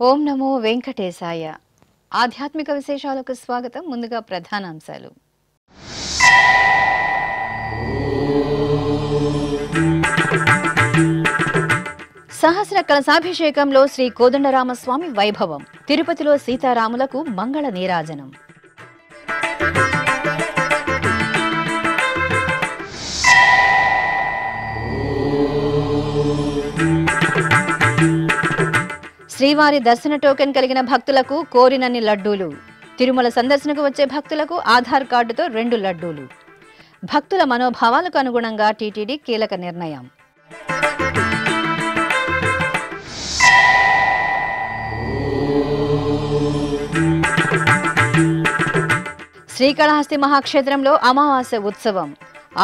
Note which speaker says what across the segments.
Speaker 1: ఓం నమో వెంకటేశాయ. ఆధ్యాత్మిక విశేషాలకు స్వాగతం. ముందుగా ప్రధానాంశాలు. సహస్ర కలశాభిషేకంలో శ్రీ కోదండరామస్వామి వైభవం. తిరుపతిలో సీతారాములకు మంగళ నీరాజనం. శ్రీవారి దర్శన టోకెన్ కలిగిన భక్తులకు కోరినన్ని లడ్డూలు. తిరుమల సందర్శనకు వచ్చే భక్తులకు ఆధార్ కార్డుతో 2 లడ్డూలు. భక్తుల మనోభావాలకు అనుగుణంగా టీటీడీ కీలక నిర్ణయం. శ్రీకాళహస్తి మహాక్షేత్రంలో అమావాస్య ఉత్సవం.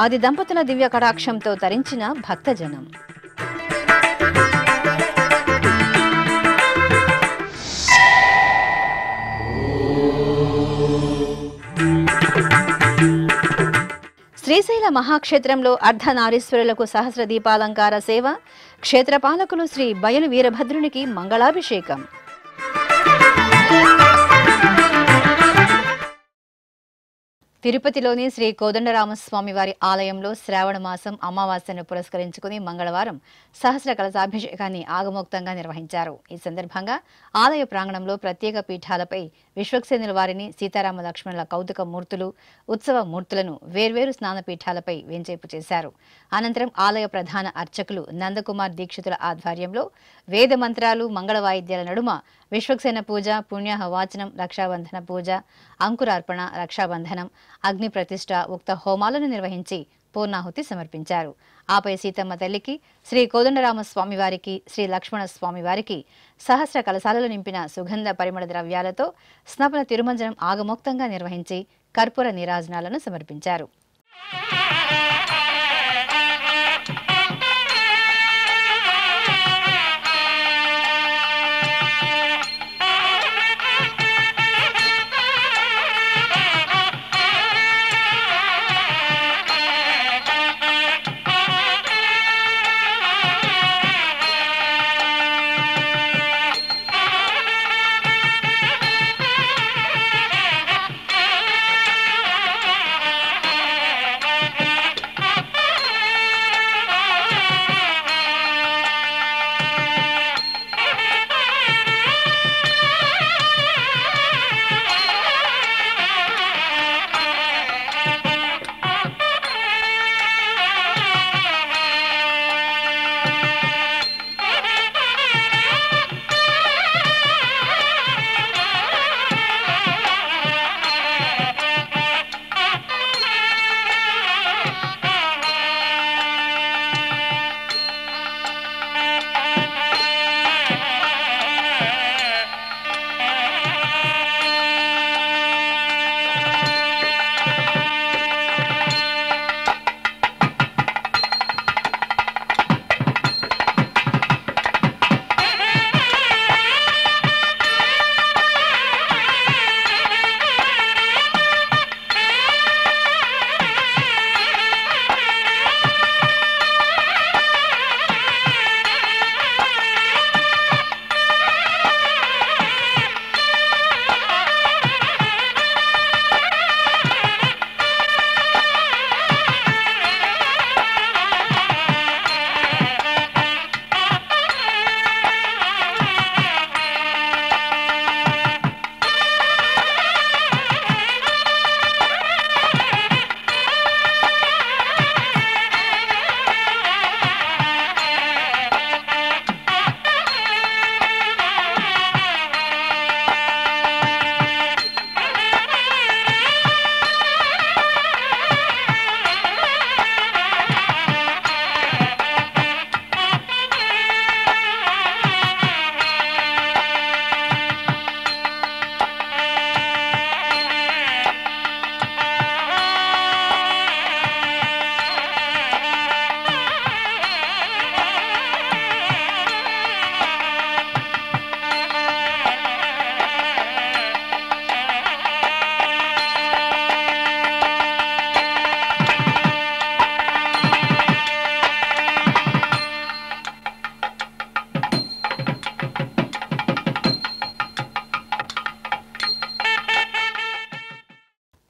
Speaker 1: ఆది దంపతుల దివ్య కటాక్షంతో తరించిన భక్తజనం. శ్రీశైల మహాక్షేత్రంలో అర్ధనారీశ్వరులకు సహస్ర దీపాలంకార సేవ. క్షేత్రపాలకులు శ్రీ బయలు వీరభద్రునికి మంగళాభిషేకం. తిరుపతిలోని శ్రీ కోదండరామస్వామి వారి ఆలయంలో శ్రావణ మాసం అమావాస్యను పురస్కరించుకుని మంగళవారం సహస్ర కలశాభిషేకాన్ని ఆగమోక్తంగా నిర్వహించారు. ఈ సందర్భంగా ఆలయ ప్రాంగణంలో ప్రత్యేక పీఠాలపై విశ్వక్సేనుల వారిని, సీతారామ లక్ష్మణుల కౌతుక మూర్తులు, ఉత్సవ మూర్తులను వేర్వేరు స్నానపీఠాలపై వేంచేపు చేశారు. అనంతరం ఆలయ ప్రధాన అర్చకులు నందకుమార్ దీక్షితుల ఆధ్వర్యంలో వేద మంత్రాలు, మంగళ వాయిద్యాల నడుమ విశ్వక్సేన పూజ, పుణ్యాహ వాచనం, రక్షాబంధన పూజ, అంకురార్పణ, రక్షాబంధనం, అగ్ని ప్రతిష్ఠ, ఉక్త హోమాలను నిర్వహించి పూర్ణాహుతి సమర్పించారు. ఆపై సీతమ్మ తల్లికి, శ్రీ కోదండరామస్వామి వారికి, శ్రీ లక్ష్మణ స్వామి వారికి సహస్ర కలశాలలో నింపిన సుగంధ పరిమళ ద్రవ్యాలతో స్నపన తిరుమంజనం ఆగమోక్తంగా నిర్వహించి కర్పూర నీరాజనాలను సమర్పించారు.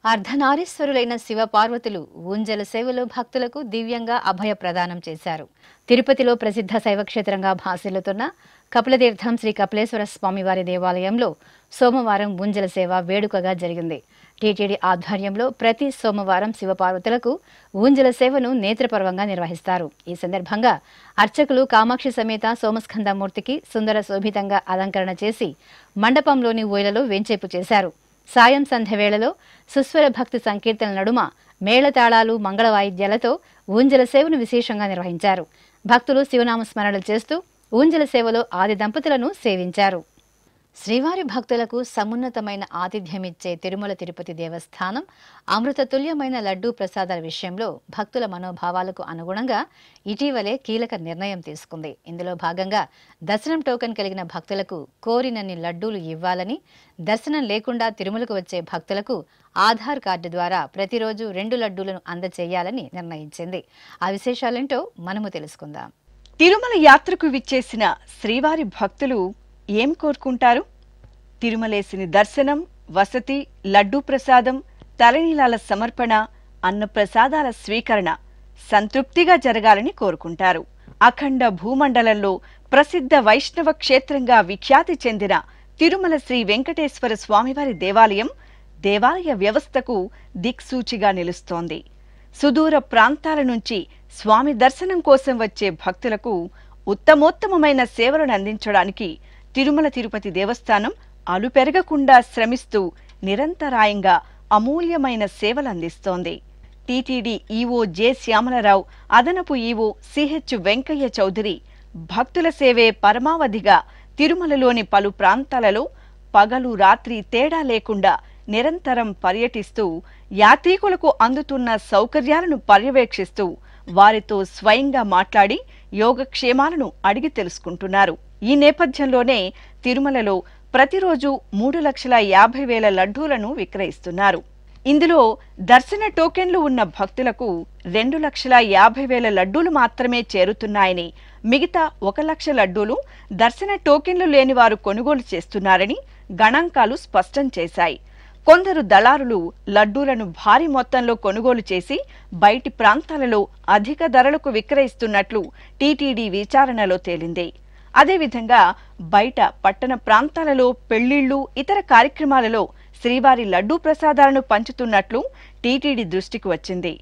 Speaker 1: అర్ధనారీశ్వరులైన శివ పార్వతులు ఊంజల సేవలో భక్తులకు దివ్యంగా అభయ ప్రదానం చేశారు. తిరుపతిలో ప్రసిద్ధ శైవక్షేత్రంగా భాసిల్లుతున్న కపిలతీర్థం శ్రీ కపిలేశ్వర స్వామివారి దేవాలయంలో సోమవారం ఊంజల సేవ వేడుకగా జరిగింది. టీటీడీ ఆధ్వర్యంలో ప్రతి సోమవారం శివపార్వతులకు ఊంజల సేవను నేత్రపర్వంగా నిర్వహిస్తారు. ఈ సందర్భంగా అర్చకులు కామాక్షి సమేత సోమస్కందమూర్తికి సుందర శోభితంగా అలంకరణ చేసి మండపంలోని ఊయలలో వేంచేపు చేశారు. సాయం సంధ్య వేళలో సుస్వర భక్తి సంకీర్తనల నడుమ మేళతాళాలు మంగళ వాయిద్యాలతో ఊంజల సేవను విశేషంగా నిర్వహించారు. భక్తులు శివనామ స్మరణలు చేస్తూ ఊంజల సేవలో ఆది దంపతులను సేవించారు. శ్రీవారి భక్తులకు సమున్నతమైన ఆతిథ్యమిచ్చే తిరుమల తిరుపతి దేవస్థానం అమృతతుల్యమైన లడ్డూ ప్రసాదాల విషయంలో భక్తుల మనోభావాలకు అనుగుణంగా ఇటీవలే కీలక నిర్ణయం తీసుకుంది. ఇందులో భాగంగా దర్శనం టోకెన్ కలిగిన భక్తులకు కోరినన్ని లడ్డూలు ఇవ్వాలని, దర్శనం లేకుండా తిరుమలకు వచ్చే భక్తులకు ఆధార్ కార్డు ద్వారా ప్రతిరోజు 2 లడ్డూలను అందజేయాలని నిర్ణయించింది. ఆ విశేషాలేంటో మనము తెలుసుకుందాం.
Speaker 2: తిరుమల యాత్రకు విచ్చేసిన శ్రీవారి భక్తులు ఏం కోరుకుంటారు? తిరుమలేసిని దర్శనం, వసతి, లడ్డూ ప్రసాదం, తలనీలాల సమర్పణ, అన్న ప్రసాదాల స్వీకరణ సంతృప్తిగా జరగాలని కోరుకుంటారు. అఖండ భూమండలంలో ప్రసిద్ధ వైష్ణవ క్షేత్రంగా విఖ్యాతి చెందిన తిరుమల శ్రీ వెంకటేశ్వర స్వామివారి దేవాలయ వ్యవస్థకు దిక్సూచిగా నిలుస్తోంది. సుదూర ప్రాంతాల నుంచి స్వామి దర్శనం కోసం వచ్చే భక్తులకు ఉత్తమోత్తమమైన సేవలను అందించడానికి తిరుమల తిరుపతి దేవస్థానం అలుపెరగకుండా శ్రమిస్తూ నిరంతరాయంగా అమూల్యమైన సేవలు అందిస్తోంది. టీటీడీ ఈవో జె శ్యామలరావు, అదనపు ఈవో సిహెచ్ వెంకయ్య చౌదరి భక్తుల సేవే పరమావధిగా తిరుమలలోని పలు ప్రాంతాలలో పగలు రాత్రి తేడా లేకుండా నిరంతరం పర్యటిస్తూ యాత్రికులకు అందుతున్న సౌకర్యాలను పర్యవేక్షిస్తూ వారితో స్వయంగా మాట్లాడి యోగక్షేమాలను అడిగి తెలుసుకుంటున్నారు. ఈ నేపథ్యంలోనే తిరుమలలో ప్రతిరోజు 3,50,000 లడ్డూలను విక్రయిస్తున్నారు. ఇందులో దర్శన టోకెన్లు ఉన్న భక్తులకు 2,50,000 లడ్డూలు మాత్రమే చేరుతున్నాయని, మిగతా 1,00,000 లడ్డూలు దర్శన టోకెన్లు లేని వారు కొనుగోలు చేస్తున్నారని గణాంకాలు స్పష్టం చేశాయి. కొందరు దళారులు లడ్డూలను భారీ మొత్తంలో కొనుగోలు చేసి బయటి ప్రాంతాలలో అధిక ధరలకు విక్రయిస్తున్నట్లు టీటీడీ విచారణలో తేలింది. అదేవిధంగా బయట పట్టణ ప్రాంతాలలో పెళ్లిళ్లు, ఇతర కార్యక్రమాలలో శ్రీవారి లడ్డూ ప్రసాదాలను పంచుతున్నట్లు టీటీడీ దృష్టికి వచ్చింది.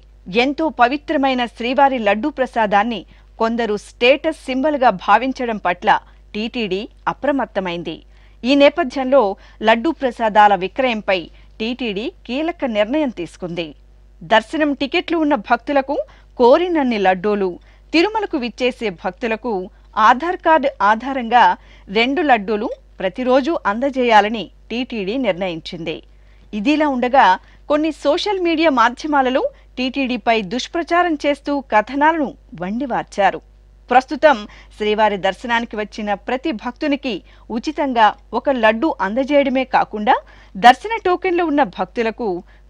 Speaker 2: ఎంతో పవిత్రమైన శ్రీవారి లడ్డూ ప్రసాదాన్ని కొందరు స్టేటస్ సింబల్గా భావించడం పట్ల టీటీడీ అప్రమత్తమైంది. ఈ నేపథ్యంలో లడ్డూ ప్రసాదాల విక్రయంపై టీటీడీ కీలక నిర్ణయం తీసుకుంది. దర్శనం టికెట్లు ఉన్న భక్తులకు కోరినన్ని లడ్డూలు, తిరుమలకు విచ్చేసే భక్తులకు ఆధార్ కార్డు ఆధారంగా 2 లడ్డూలు ప్రతిరోజు అందజేయాలని టీటీడీ నిర్ణయించింది. ఇదిలా ఉండగా కొన్ని సోషల్ మీడియా మాధ్యమాలలో టీటీడీపై దుష్ప్రచారం చేస్తూ కథనాలను వండివార్చారు. ప్రస్తుతం శ్రీవారి దర్శనానికి వచ్చిన ప్రతి భక్తునికి ఉచితంగా 1 లడ్డూ అందజేయడమే కాకుండా దర్శన టోకెన్లు ఉన్న భక్తులకు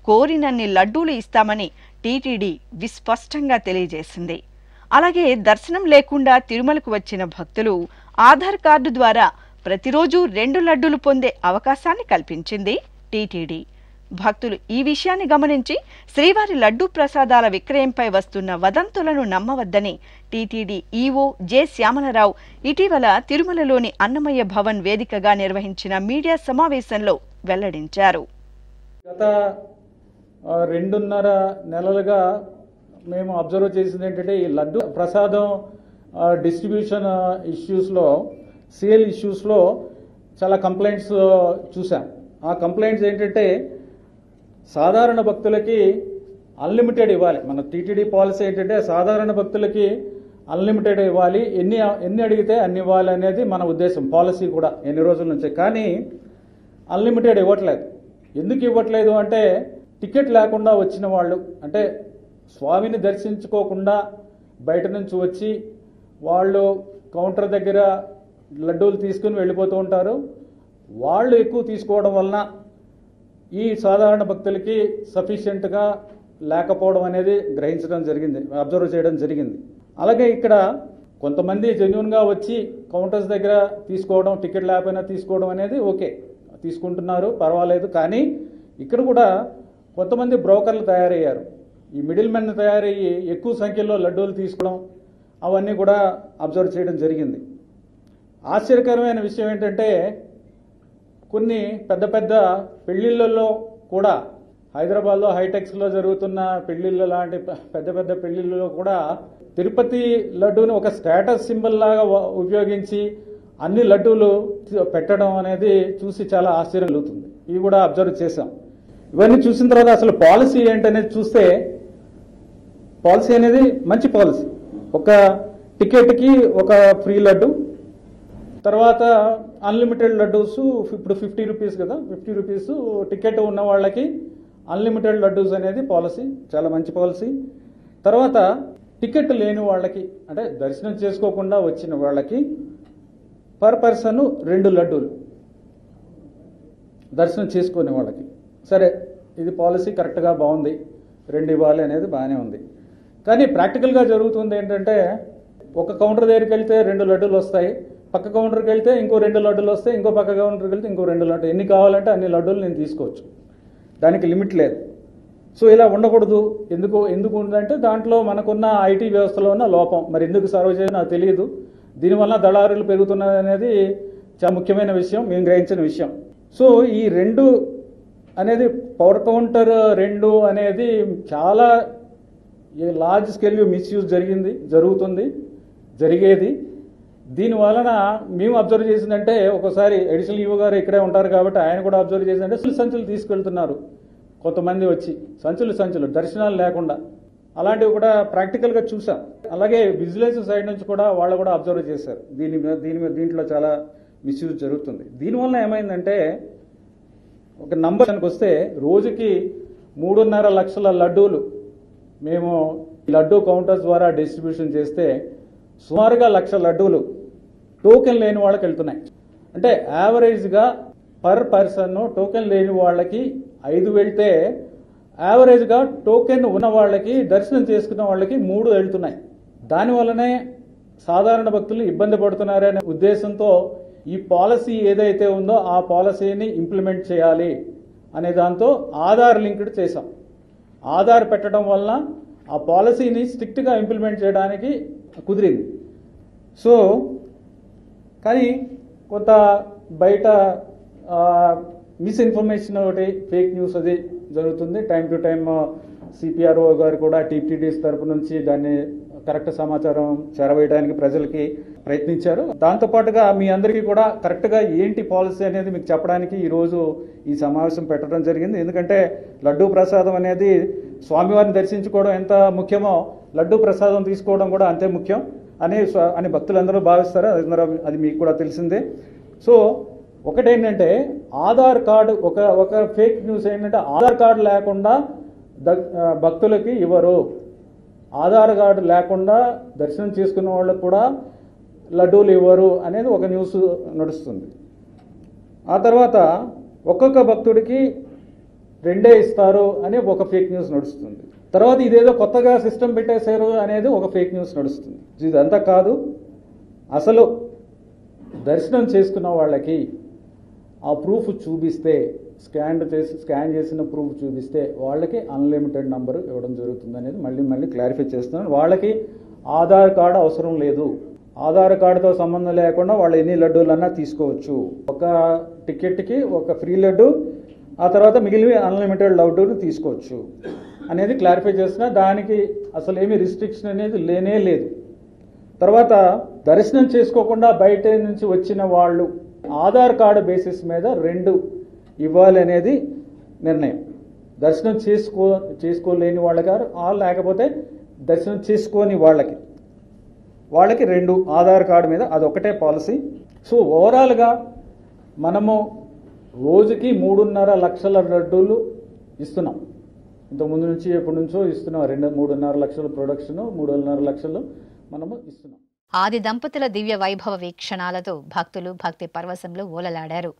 Speaker 2: కోరినన్ని లడ్డూలు ఇస్తామని టీటీడీ విస్పష్టంగా తెలియజేసింది. అలాగే దర్శనం లేకుండా తిరుమలకు వచ్చిన భక్తులు ఆధార్ కార్డు ద్వారా ప్రతిరోజు 2 లడ్డూలు పొందే అవకాశాన్ని కల్పించింది టీటీడీ. భక్తులు ఈ విషయాన్ని గమనించి శ్రీవారి లడ్డూ ప్రసాదాల విక్రయంపై వస్తున్న వదంతులను నమ్మవద్దని టీటీడీ ఈవో జె శ్యామలరావు ఇటీవల తిరుమలలోని అన్నమయ్య భవన్ వేదికగా నిర్వహించిన మీడియా సమావేశంలో వెల్లడించారు.
Speaker 3: గత 2.5 నెలలుగా మేము అబ్జర్వ్ చేసింది ఏంటంటే, ఈ లడ్డు ప్రసాదం డిస్ట్రిబ్యూషన్ ఇష్యూస్లో, సేల్ ఇష్యూస్లో చాలా కంప్లైంట్స్ చూసాం. ఆ కంప్లైంట్స్ ఏంటంటే, సాధారణ భక్తులకి అన్లిమిటెడ్ ఇవ్వాలి. మన టీటీడీ పాలసీ ఏంటంటే సాధారణ భక్తులకి అన్లిమిటెడ్ ఇవ్వాలి, ఎన్ని అడిగితే అన్ని ఇవ్వాలి అనేది మన ఉద్దేశం, పాలసీ కూడా ఎన్ని రోజుల నుంచి. కానీ అన్లిమిటెడ్ ఇవ్వట్లేదు. ఎందుకు ఇవ్వట్లేదు అంటే, టికెట్ లేకుండా వచ్చిన వాళ్ళు, అంటే స్వామిని దర్శించుకోకుండా బయట నుంచి వచ్చి వాళ్ళు కౌంటర్ దగ్గర లడ్డూలు తీసుకుని వెళ్ళిపోతూ ఉంటారు. వాళ్ళు ఎక్కువ తీసుకోవడం వలన ఈ సాధారణ భక్తులకి సఫిషియెంట్గా లేకపోవడం అనేది గ్రహించడం జరిగింది, అబ్జర్వ్ చేయడం జరిగింది. అలాగే ఇక్కడ కొంతమంది జెన్యూన్గా వచ్చి కౌంటర్స్ దగ్గర తీసుకోవడం, టికెట్ లేకపోయినా తీసుకోవడం అనేది ఓకే, తీసుకుంటున్నారు, పర్వాలేదు. కానీ ఇక్కడ కూడా కొంతమంది బ్రోకర్లు తయారయ్యారు. ఈ మిడిల్ మెన్ తయారయ్యి ఎక్కువ సంఖ్యలో లడ్డూలు తీసుకోవడం అవన్నీ కూడా అబ్జర్వ్ చేయడం జరిగింది. ఆశ్చర్యకరమైన విషయం ఏంటంటే కొన్ని పెద్ద పెద్ద పెళ్లిళ్ళల్లో కూడా, హైదరాబాద్లో హైటెక్స్లో జరుగుతున్న పెళ్లిళ్ళ లాంటి పెద్ద పెద్ద పెళ్లిళ్ళలో కూడా తిరుపతి లడ్డూని ఒక స్టేటస్ సింబల్ లాగా ఉపయోగించి అన్ని లడ్డూలు పెట్టడం అనేది చూసి చాలా ఆశ్చర్యం కలుగుతుంది. ఇవి కూడా అబ్జర్వ్ చేశాం. ఇవన్నీ చూసిన తర్వాత అసలు పాలసీ ఏంటనేది చూస్తే, పాలసీ అనేది మంచి పాలసీ. ఒక టికెట్కి ఒక ఫ్రీ లడ్డు, తర్వాత అన్లిమిటెడ్ లడ్డూస్. ఇప్పుడు 50 రూపీస్ కదా, 50 రూపీస్ టికెట్ ఉన్న వాళ్ళకి అన్లిమిటెడ్ లడ్డూస్ అనేది పాలసీ, చాలా మంచి పాలసీ. తర్వాత టికెట్ లేని వాళ్ళకి, అంటే దర్శనం చేసుకోకుండా వచ్చిన వాళ్ళకి పర్ పర్సన్ 2 లడ్డూలు దర్శనం చేసుకునే వాళ్ళకి. సరే, ఇది పాలసీ కరెక్ట్గా బాగుంది, 2 ఇవ్వాలి అనేది బాగానే ఉంది. కానీ ప్రాక్టికల్గా జరుగుతుంది ఏంటంటే, ఒక కౌంటర్ దగ్గరికి వెళ్తే 2 లడ్డూలు వస్తాయి, పక్క కౌంటర్కి వెళ్తే ఇంకో 2 లడ్డూలు వస్తాయి, ఇంకో పక్క కౌంటర్కి వెళ్తే ఇంకో 2 లడ్డూలు. ఎన్ని కావాలంటే అన్ని లడ్డూలు నేను తీసుకోవచ్చు, దానికి లిమిట్ లేదు. సో ఇలా ఉండకూడదు. ఎందుకు ఉందంటే దాంట్లో మనకున్న ఐటీ వ్యవస్థలో ఉన్న లోపం. మరి ఎందుకు సర్వ్ చేయడం నాకు తెలియదు. దీనివల్ల దళారులు పెరుగుతున్నది అనేది చాలా ముఖ్యమైన విషయం, మేము గ్రహించిన విషయం. సో ఈ 2 అనేది పవర్ కౌంటర్ 2 అనేది చాలా లార్జ్ స్కేల్ మిస్యూజ్ జరిగేది. దీని వలన మేము అబ్జర్వ్ చేసిందంటే, ఒకసారి అడిషనల్ ఈవో గారు ఇక్కడే ఉంటారు కాబట్టి ఆయన కూడా అబ్జర్వ్ చేసిందంటే సంచులు తీసుకెళ్తున్నారు కొంతమంది వచ్చి, సంచులు దర్శనాలు లేకుండా. అలాంటివి కూడా ప్రాక్టికల్గా చూసాం. అలాగే విజిలెన్స్ సైడ్ నుంచి కూడా వాళ్ళు కూడా అబ్జర్వ్ చేశారు. దీంట్లో చాలా మిస్యూజ్ జరుగుతుంది. దీనివల్ల ఏమైందంటే, ఒక నంబర్కి వస్తే రోజుకి 3.5 లక్షల లడ్డూలు మేము లడ్డూ కౌంటర్స్ ద్వారా డిస్ట్రిబ్యూషన్ చేస్తే సుమారుగా 1,00,000 లడ్డూలు టోకెన్ లేని వాళ్ళకి వెళ్తున్నాయి. అంటే యావరేజ్గా పర్ పర్సన్ టోకెన్ లేని వాళ్ళకి 5 వెళ్తే, యావరేజ్గా టోకెన్ ఉన్న వాళ్ళకి, దర్శనం చేసుకున్న వాళ్ళకి 3 వెళ్తున్నాయి. దానివల్లనే సాధారణ భక్తులు ఇబ్బంది పడుతున్నారనే ఉద్దేశంతో ఈ పాలసీ ఏదైతే ఉందో ఆ పాలసీని ఇంప్లిమెంట్ చేయాలి అనే దాంతో ఆధార్ లింక్డ్ చేశాం. ఆధార్ పెట్టడం వలన ఆ పాలసీని స్ట్రిక్ట్గా ఇంప్లిమెంట్ చేయడానికి కుదిరింది. సో కానీ కొంత బయట మిస్ఇన్ఫర్మేషన్ ఒకటి, ఫేక్ న్యూస్ అది జరుగుతుంది. టైం టు టైం సిపిఆర్ఓ గారు కూడా టీటీడీస్ తరపు నుంచి దాన్ని కరెక్ట్ సమాచారం చేరవేయడానికి ప్రజలకి ప్రయత్నించారు. దాంతోపాటుగా మీ అందరికీ కూడా కరెక్ట్గా ఏంటి పాలసీ అనేది మీకు చెప్పడానికి ఈరోజు ఈ సమావేశం పెట్టడం జరిగింది. ఎందుకంటే లడ్డూ ప్రసాదం అనేది స్వామివారిని దర్శించుకోవడం ఎంత ముఖ్యమో, లడ్డూ ప్రసాదం తీసుకోవడం కూడా అంతే ముఖ్యం అని భక్తులందరూ భావిస్తారు. అది మీకు కూడా తెలిసిందే. సో ఒకటేంటంటే, ఆధార్ కార్డు ఒక ఫేక్ న్యూస్ ఏంటంటే, ఆధార్ కార్డు లేకుండా భక్తులకి ఇవ్వరు, ఆధార్ కార్డు లేకుండా దర్శనం చేసుకున్న వాళ్ళకు కూడా లడ్డూలు ఇవ్వరు అనేది ఒక న్యూస్ నడుస్తుంది. ఆ తర్వాత ఒక్కొక్క భక్తుడికి 2 ఇస్తారు అని ఒక ఫేక్ న్యూస్ నడుస్తుంది. తర్వాత ఇదేదో కొత్తగా సిస్టమ్ పెట్టేశారు అనేది ఒక ఫేక్ న్యూస్ నడుస్తుంది. ఇదంతా కాదు. అసలు దర్శనం చేసుకున్న వాళ్ళకి ఆ ప్రూఫ్ చూపిస్తే, స్కాన్ చేసిన ప్రూఫ్ చూపిస్తే వాళ్ళకి అన్లిమిటెడ్ నంబర్ ఇవ్వడం జరుగుతుంది అనేది మళ్ళీ క్లారిఫై చేస్తున్నాను. వాళ్ళకి ఆధార్ కార్డు అవసరం లేదు. ఆధార్ కార్డుతో సంబంధం లేకుండా వాళ్ళు ఎన్ని లడ్డూలన్నా తీసుకోవచ్చు. ఒక టికెట్కి ఒక ఫ్రీ లడ్డు, ఆ తర్వాత మిగిలిన అన్లిమిటెడ్ లడ్డూని తీసుకోవచ్చు అనేది క్లారిఫై చేస్తున్నా. దానికి అసలు ఏమీ రిస్ట్రిక్షన్ అనేది లేనే లేదు. తర్వాత దర్శనం చేసుకోకుండా బయట నుంచి వచ్చిన వాళ్ళు ఆధార్ కార్డు బేసిస్ మీద 2 ఇవ్వాలి అనేది నిర్ణయం. దర్శనం చేసుకోలేని వాళ్ళకి లేకపోతే దర్శనం చేసుకోని వాళ్ళకి 2 ఆధార్ కార్డు మీద, అదొకటే పాలసీ. సో ఓవరాల్గా మనము రోజుకి 3.5 లక్షల లడ్డూలు ఇస్తున్నాం. ఇంతకుముందు నుంచి ఎప్పటి నుంచో ఇస్తున్నాం. 3.5 లక్షల ప్రొడక్షన్, 3.5 లక్షలు మనము ఇస్తున్నాం.
Speaker 1: ఆది దంపతుల దివ్య వైభవ వీక్షణాలతో భక్తులు భక్తి పరవశంలో ఓలలాడారు.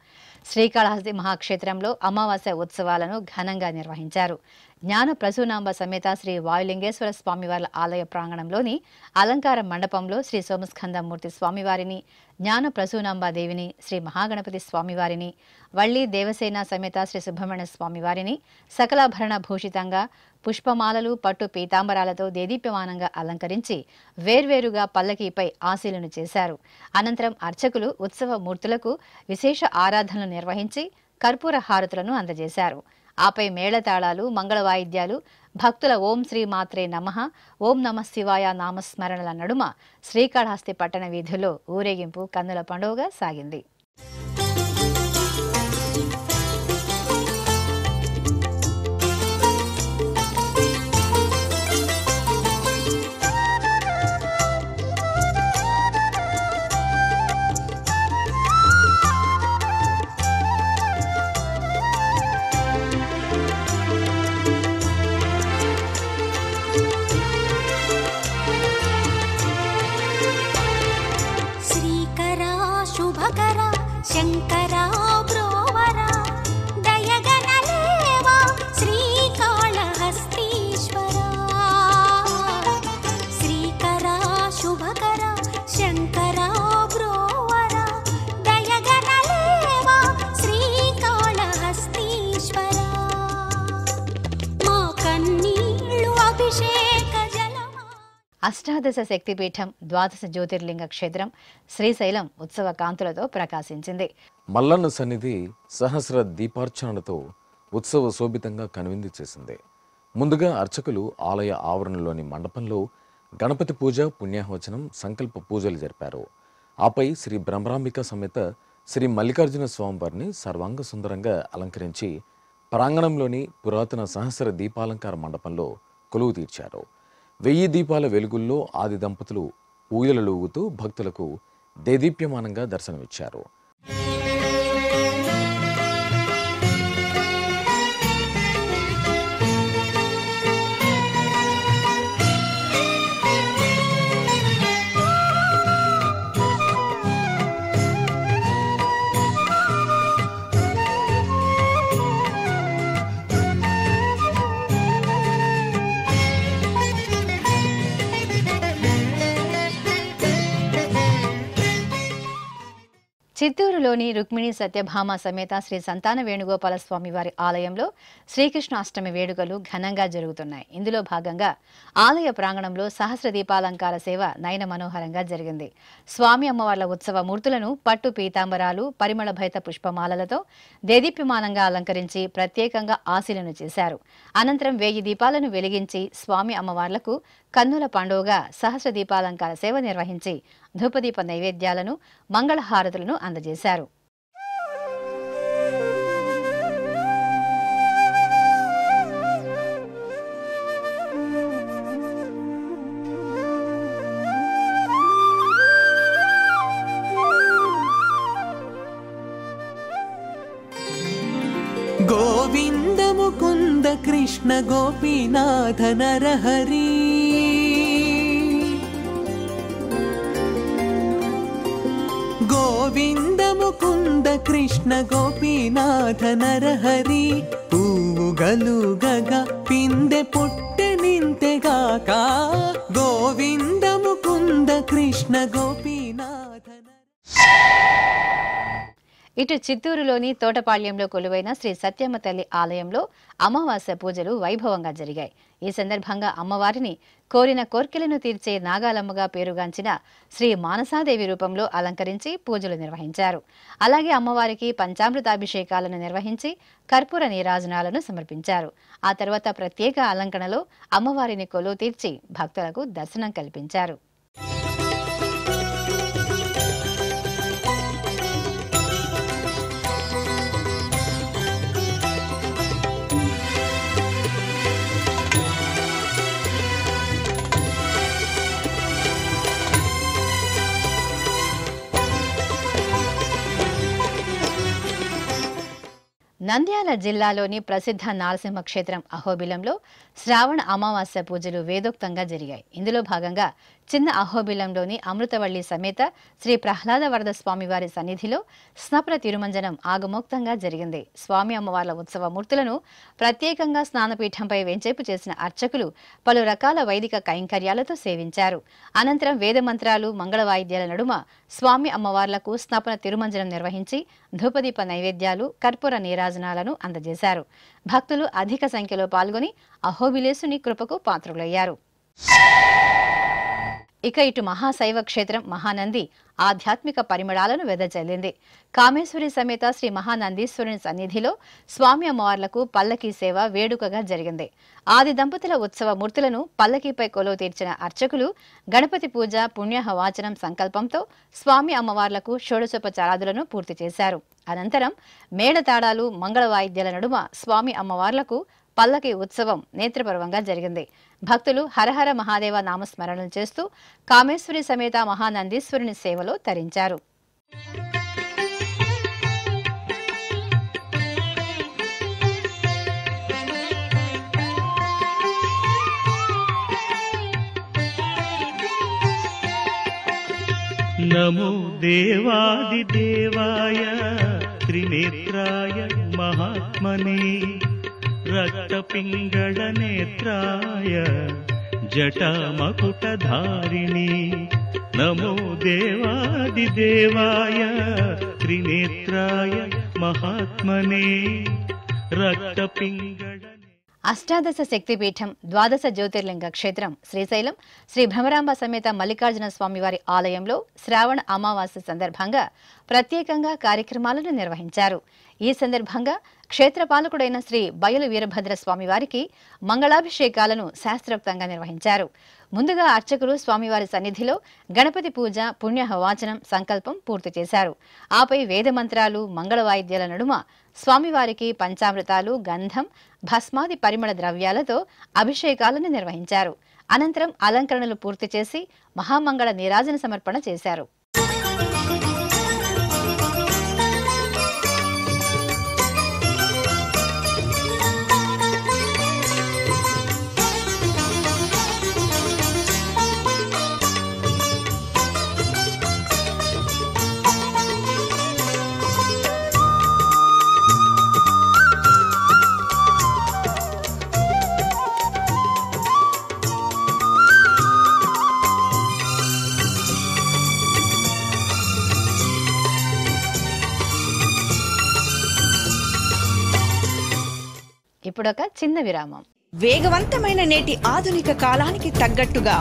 Speaker 1: శ్రీకాళహస్తి మహాక్షేత్రంలో అమావాస్య ఉత్సవాలను ఘనంగా నిర్వహించారు. జ్ఞాన ప్రసూనాంబ సమేత శ్రీ వాయులింగేశ్వర స్వామివార్ల ఆలయ ప్రాంగణంలోని అలంకార మండపంలో శ్రీ సోమస్కందమూర్తి స్వామివారిని, జ్ఞాన ప్రసూనాంబాదేవిని, శ్రీ మహాగణపతి స్వామివారిని, వల్లి దేవసేన సమేత శ్రీ సుబ్రహ్మణ్య స్వామివారిని సకలాభరణ భూషితంగా పుష్పమాలలు, పట్టు పీతాంబరాలతో దేదీప్యమానంగా అలంకరించి వేర్వేరుగా పల్లకీపై ఆశీలను చేశారు. అనంతరం అర్చకులు ఉత్సవ మూర్తులకు విశేష ఆరాధనలు నిర్వహించి కర్పూర హారతులను అందజేశారు. ఆపై మేళతాళాలు, మంగళ వాయిద్యాలు, భక్తుల ఓం శ్రీ మాత్రే నమః, ఓం నమః శివాయ నామస్మరణల నడుమ శ్రీకాళహస్తి పట్టణ వీధుల్లో ఊరేగింపు కన్నుల పండుగగా సాగింది.
Speaker 4: శంకరా బ్రోవరా దయగనలేవా శ్రీకాళహస్తీశ్వరా, శ్రీకరా శుభకరా శంకరా బ్రోవరా దయగనలేవా శ్రీకాళహస్తీశ్వరా, మా కన్నీళ్ళు అభిషేక జలమా.
Speaker 1: అష్టాదశ శక్తిపీఠం, ద్వాదశ జ్యోతిర్లింగ క్షేత్రం శ్రీశైలం ఉత్సవ కాంతులతో ప్రకాశించింది.
Speaker 5: మల్లన్న సన్నిధి సహస్ర దీపార్చనలతో ఉత్సవ శోభితంగా కనువిందు చేసింది. ముందుగా అర్చకులు ఆలయ ఆవరణలోని మండపంలో గణపతి పూజ, పుణ్యాహవచనం, సంకల్ప పూజలు జరిపారు. ఆపై శ్రీ బ్రహ్మరాంబిక సమేత శ్రీ మల్లికార్జున స్వామివారిని సర్వాంగ సుందరంగా అలంకరించి ప్రాంగణంలోని పురాతన సహస్ర దీపాలంకార మండపంలో కొలువు తీర్చారు. 1000 దీపాల వెలుగుల్లో ఆది దంపతులు ఊయలలూగుతూ భక్తులకు దేదీప్యమానంగా దర్శనమిచ్చారు.
Speaker 1: చిత్తూరులోని రుక్మిణి సత్యభామ సమేత శ్రీ సంతాన వేణుగోపాల స్వామివారి ఆలయంలో శ్రీకృష్ణాష్టమి వేడుకలు ఘనంగా జరుగుతున్నాయి. ఇందులో భాగంగా ఆలయ ప్రాంగణంలో సహస్ర దీపాలంకార సేవ నయన మనోహరంగా జరిగింది. స్వామి అమ్మవార్ల ఉత్సవ మూర్తులను పట్టు పీతాంబరాలు, పరిమళ భైత పుష్పమాలలతో దేదీప్యమానంగా అలంకరించి ప్రత్యేకంగా ఆశీలను చేశారు. అనంతరం 1000 దీపాలను వెలిగించి స్వామి అమ్మవార్లకు కన్నుల పండుగగా సహస్ర దీపాలంకార సేవ నిర్వహించి ధూపదీప నైవేద్యాలను, మంగళహారతులను అందజేశారు.
Speaker 6: గోవింద ముకుంద కృష్ణ గోపీనాథ నరహరి, గోవింద ముకుంద కృష్ణ గోపీనాథ నరహరి, పూవుగలుగగా పిందె పుట్టె నింతెగాక, గోవింద ముకుంద కృష్ణ గోపీనాథ.
Speaker 1: ఇటు చిత్తూరులోని తోటపాళ్యంలో కొలువైన శ్రీ సత్యమ్మ తల్లి ఆలయంలో అమావాస్య పూజలు వైభవంగా జరిగాయి. ఈ సందర్భంగా అమ్మవారిని కోరిన కోర్కెలను తీర్చే నాగాలమ్మగా పేరుగాంచిన శ్రీ మానసాదేవి రూపంలో అలంకరించి పూజలు నిర్వహించారు. అలాగే అమ్మవారికి పంచామృతాభిషేకాలను నిర్వహించి కర్పూర నీరాజనాలను సమర్పించారు. ఆ తర్వాత ప్రత్యేక అలంకరణలో అమ్మవారిని కొలువు తీర్చి భక్తులకు దర్శనం కల్పించారు. నంద్యాల జిల్లాలోని ప్రసిద్ధ నారసింహ క్షేత్రం అహోబిలంలో శ్రావణ అమావాస్య పూజలు వేదోక్తంగా జరిగాయి. ఇందులో భాగంగా చిన్న అహోబిలంలోని అమృతవల్లి సమేత శ్రీ ప్రహ్లాద వరద స్వామివారి సన్నిధిలో స్నపన తిరుమంజనం ఆగమోక్తంగా జరిగింది. స్వామి అమ్మవార్ల ఉత్సవ మూర్తులను ప్రత్యేకంగా స్నానపీఠంపై వెంచేపు చేసిన అర్చకులు పలు రకాల వైదిక కైంకర్యాలతో సేవించారు. అనంతరం వేదమంత్రాలు, మంగళ వాయిద్యాల నడుమ స్వామి అమ్మవార్లకు స్నపన తిరుమంజనం నిర్వహించి ధూపదీప నైవేద్యాలు, కర్పూర నీరాజనాలను అందజేశారు. భక్తులు అధిక సంఖ్యలో పాల్గొని అహోబిలేసుని కృపకు పాత్రులయ్యారు. ఇక ఇటు మహాశైవ క్షేత్రం మహానంది ఆధ్యాత్మిక పరిమళాలను వెదజల్లింది. కామేశ్వరి సమేత శ్రీ మహానందీశ్వరుని సన్నిధిలో స్వామి అమ్మవార్లకు పల్లకీ సేవ వేడుకగా జరిగింది. ఆది దంపతుల ఉత్సవ మూర్తులను పల్లకీపై కొలువు తీర్చిన అర్చకులు గణపతి పూజ, పుణ్యహవాచనం సంకల్పంతో స్వామి అమ్మవార్లకు షోడశోపచారాదులను పూర్తి చేశారు. అనంతరం మేళతాళాలు, మంగళ వాయిద్యాల నడుమ స్వామి అమ్మవార్లకు పల్లకి ఉత్సవం నేత్రపర్వంగా జరిగింది. భక్తులు హరహర మహాదేవ నామస్మరణలు చేస్తూ కామేశ్వరి సమేత మహానందీశ్వరుని సేవలో తరించారు.
Speaker 7: నమో దేవాదిదేవాయ త్రినేత్రాయ మహాత్మనే రక్తపింగళ నేత్రాయ జటామకుటధారిణి. నమో దేవాదిదేవాయ త్రినేత్రాయ మహాత్మనే రక్తపింగళ.
Speaker 1: అష్టాదశ శక్తిపీఠం, ద్వాదశ జ్యోతిర్లింగ క్షేత్రం శ్రీశైలం శ్రీ భ్రమరాంబ సమేత మల్లికార్జున స్వామివారి ఆలయంలో శ్రావణ అమావాస్య సందర్భంగా ప్రత్యేకంగా కార్యక్రమాలను నిర్వహించారు. ఈ సందర్భంగా క్షేత్రపాలకుడైన శ్రీ బయలు వీరభద్ర స్వామివారికి మంగళాభిషేకాలను శాస్త్రోక్తంగా నిర్వహించారు. ముందుగా అర్చకులు స్వామివారి సన్నిధిలో గణపతి పూజ, పుణ్యహవాచనం సంకల్పం పూర్తి చేశారు. ఆపై వేదమంత్రాలు, మంగళ వాయిద్యాల నడుమ స్వామివారికి పంచామృతాలు, గంధం, భస్మాది పరిమళ ద్రవ్యాలతో అభిషేకాలను నిర్వహించారు. అనంతరం అలంకరణలు పూర్తి చేసి మహామంగళ నీరాజన సమర్పణ చేశారు. ఇప్పుడొక చిన్న విరామం.
Speaker 2: వేగవంతమైన నేటి ఆధునిక కాలానికి తగ్గట్టుగా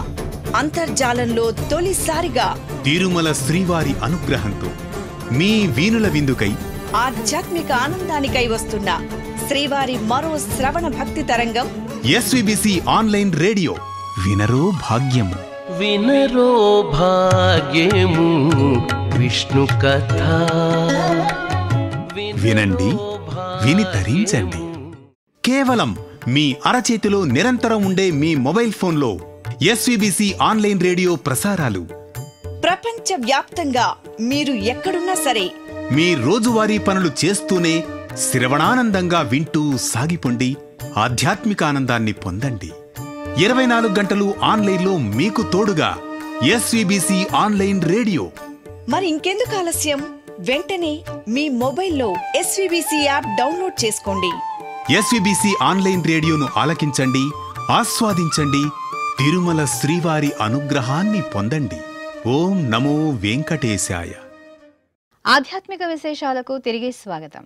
Speaker 2: అంతర్జాలంలో తొలిసారిగా
Speaker 8: తిరుమల శ్రీవారి అనుగ్రహంతో మీ వీనుల విందుకై
Speaker 2: ఆధ్యాత్మిక ఆనందానికై వస్తున్న శ్రీవారి మరో శ్రవణ భక్తి తరంగం
Speaker 8: ఎస్విబిసి ఆన్లైన్ రేడియో. వినరో భాగ్యము,
Speaker 6: వినరో భాగ్యము విష్ణు కథ.
Speaker 8: వినండి, విని తరించండి. కేవలం మీ అరచేతిలో నిరంతరం ఉండే మీ మొబైల్ ఫోన్లో ఎస్విబిసి ఆన్లైన్ రేడియో ప్రసారాలు
Speaker 2: ప్రపంచ వ్యాప్తంగా మీరు ఎక్కడున్నా సరే
Speaker 8: మీ రోజువారీ పనులు చేస్తూనే శ్రవణానందంగా వింటూ సాగిపోండి, ఆధ్యాత్మిక ఆనందాన్ని పొందండి. 24 గంటలు ఆన్లైన్లో మీకు తోడుగా ఎస్విబిసి ఆన్లైన్ రేడియో.
Speaker 2: మరి ఇంకెందుకు ఆలస్యం? వెంటనే మీ మొబైల్లో ఎస్విబిసి యాప్ డౌన్లోడ్ చేసుకోండి.
Speaker 8: ఎస్విబిసి ఆన్లైన్ రేడియోను ఆలకించండి, ఆస్వాదించండి, తిరుమల శ్రీవారి అనుగ్రహాన్ని పొందండి. ఓం నమో వెంకటేశాయ.
Speaker 1: ఆధ్యాత్మిక విశేషాలకు తిరిగి స్వాగతం.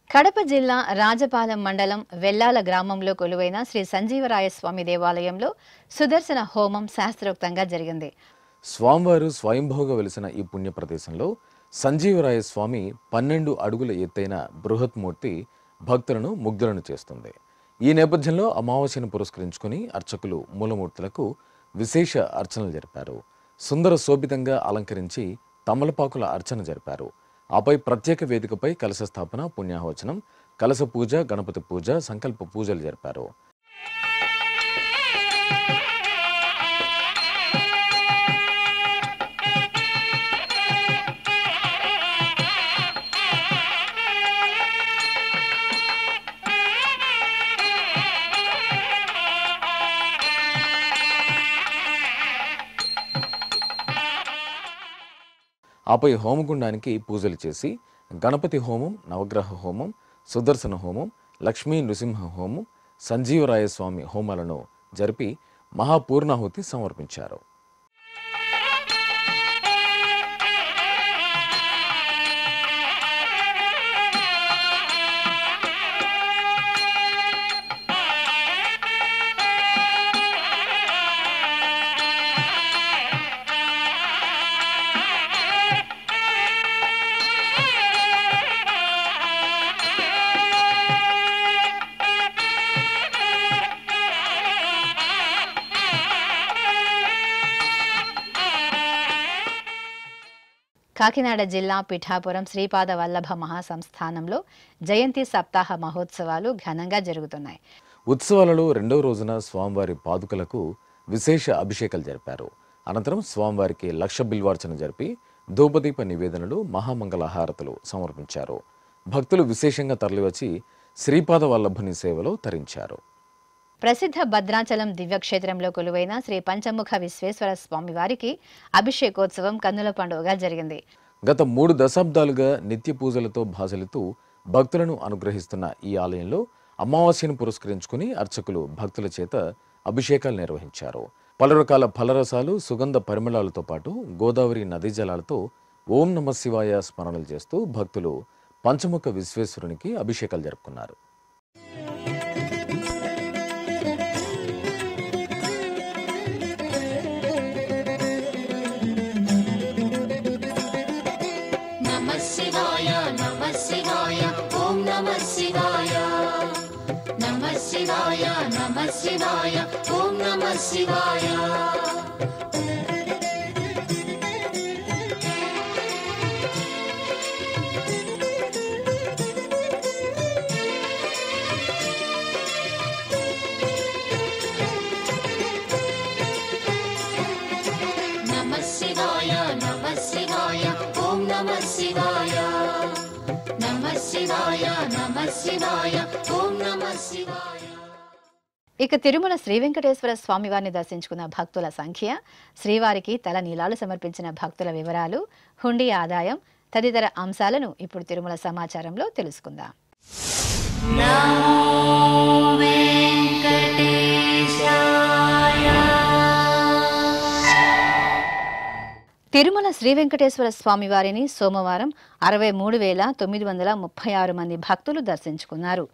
Speaker 1: కడప జిల్లా రాజపాలెం మండలం వెల్లాల గ్రామంలో కొలువైన శ్రీ సంజీవరాయ స్వామి దేవాలయంలో సుదర్శన హోమం శాస్త్రోక్తంగా జరిగింది.
Speaker 5: స్వామివారు స్వయంభూగా వెలిసిన ఈ పుణ్య ప్రదేశంలో సంజీవరాయ స్వామి 12 అడుగుల ఎత్తైన బృహత్మూర్తి భక్తులను ముగ్ధులను చేస్తుంది. ఈ నేపథ్యంలో అమావాస్యను పురస్కరించుకుని అర్చకులు మూలమూర్తులకు విశేష అర్చనలు జరిపారు. సుందర శోభితంగా అలంకరించి తమలపాకుల అర్చన జరిపారు. ఆపై ప్రత్యేక వేదికపై కలశ స్థాపన, పుణ్యాహవచనం, కలశ పూజ, గణపతి పూజ, సంకల్ప పూజలు జరిపారు. ఆపై హోమగుండానికి పూజలు చేసి గణపతి హోమం, నవగ్రహ హోమం, సుదర్శన హోమం, లక్ష్మీ నృసింహ హోమం, సంజీవరాయ స్వామి హోమాలను జరిపి మహాపూర్ణాహుతి సమర్పించారు.
Speaker 1: కాకినాడ జిల్లా పిఠాపురం శ్రీపాద వల్లభ మహాసంస్థానంలో జయంతి సప్తాహ మహోత్సవాలు ఘనంగా జరుగుతున్నాయి.
Speaker 5: ఉత్సవాలలో రెండవ రోజున స్వామివారి పాదుకలకు విశేష అభిషేకాలు జరిపారు. అనంతరం స్వామివారికి లక్ష బిల్వార్చన జరిపి ధూపదీప నివేదనలు, మహామంగళ హారతులు సమర్పించారు. భక్తులు విశేషంగా తరలివచ్చి శ్రీపాద వల్లభుని సేవలో తరించారు.
Speaker 1: ప్రసిద్ధ భద్రాచలం దివ్యక్షేత్రంలో కొలువైన శ్రీ పంచముఖ విశ్వేశ్వర స్వామి వారికి అభిషేకోత్సవం కన్నుల పండుగగా జరిగింది.
Speaker 5: గత 3 దశాబ్దాలుగా నిత్య పూజలతో భాజలుతూ భక్తులను అనుగ్రహిస్తున్న ఈ ఆలయంలో అమావాస్యను పురస్కరించుకుని అర్చకులు భక్తుల చేత అభిషేకాలు నిర్వహించారు. పలు రకాల ఫలరసాలు, సుగంధ పరిమళాలతో పాటు గోదావరి నదీ జలాలతో ఓం నమ శివాయ స్మరణలు చేస్తూ భక్తులు పంచముఖ విశ్వేశ్వరునికి అభిషేకాలు జరుపుకున్నారు.
Speaker 1: ఇక తిరుమల శ్రీ వెంకటేశ్వర స్వామివారిని దర్శించుకున్న భక్తుల సంఖ్య, శ్రీవారికి తల నీలాలు సమర్పించిన భక్తుల వివరాలు, హుండీ ఆదాయం తదితర అంశాలను ఇప్పుడు తిరుమల సమాచారంలో తెలుసుకుందాం. తిరుమల శ్రీ వెంకటేశ్వర స్వామివారిని సోమవారం 63,936 మంది భక్తులు దర్శించుకున్నారు.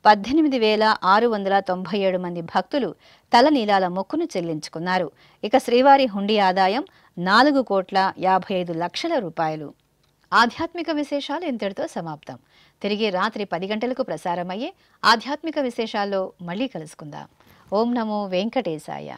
Speaker 1: 18,697 మంది భక్తులు తల నీలాల మొక్కును చెల్లించుకున్నారు. ఇక శ్రీవారి హుండీ ఆదాయం 4,55,00,000 రూపాయలు. ఆధ్యాత్మిక విశేషాలు ఇంతటితో సమాప్తం. తిరిగి రాత్రి 10 గంటలకు ప్రసారమయ్యే ఆధ్యాత్మిక విశేషాల్లో మళ్ళీ కలుసుకుందాం. ఓం నమో వెంకటేశాయ.